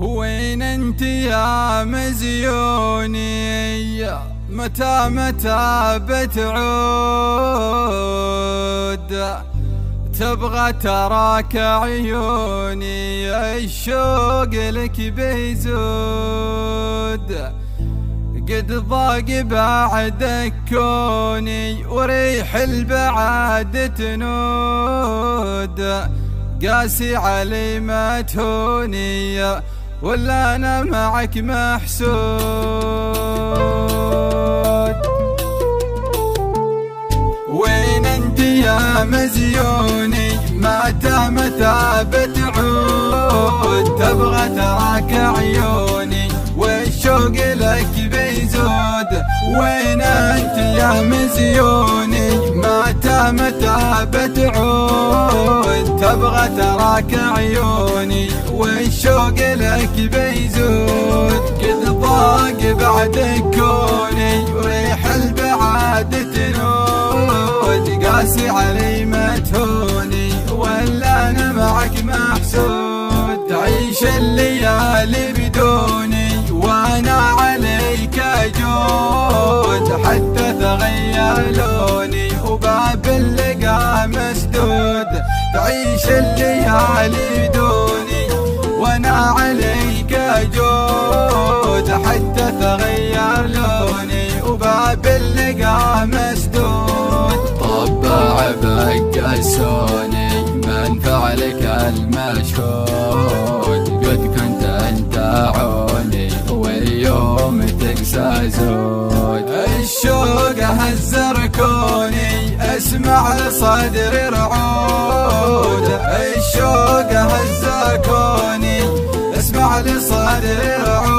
وين انت يا مزيوني؟ متى بتعود؟ تبغى تراك عيوني الشوق لك بيزود. قد ضاق بعدك كوني وريح البعاد تنود. قاسي علي ما تهوني ولا انا معك محسود. وين انت يا مزيوني؟ متى بتعود؟ تبغى تراك عيوني والشوق لك بيزود. وين انت يا مزيوني؟ متى بتعود؟ تبغى تراك عيوني والشوق لك بيزود. قد ضاق بعدك كوني وريح البعاد تنود. قاسي علي ما تهوني ولا انا معك محسود. تعيش الليالي بدوني وانا عليك اجود. حتى تغير لوني وباب اللقا مسدود. تعيش الليالي بدوني وانا عليك اجود. حتى تغير لوني وباب اللقا مسدود. طباع بقسوني من فعلك المشهود. قد كنت انت عوني واليوم تقسى زود. الشوق هزر كوني اسمع لصدري رعود. الشوق هزر كوني اسمع لصدري رعود.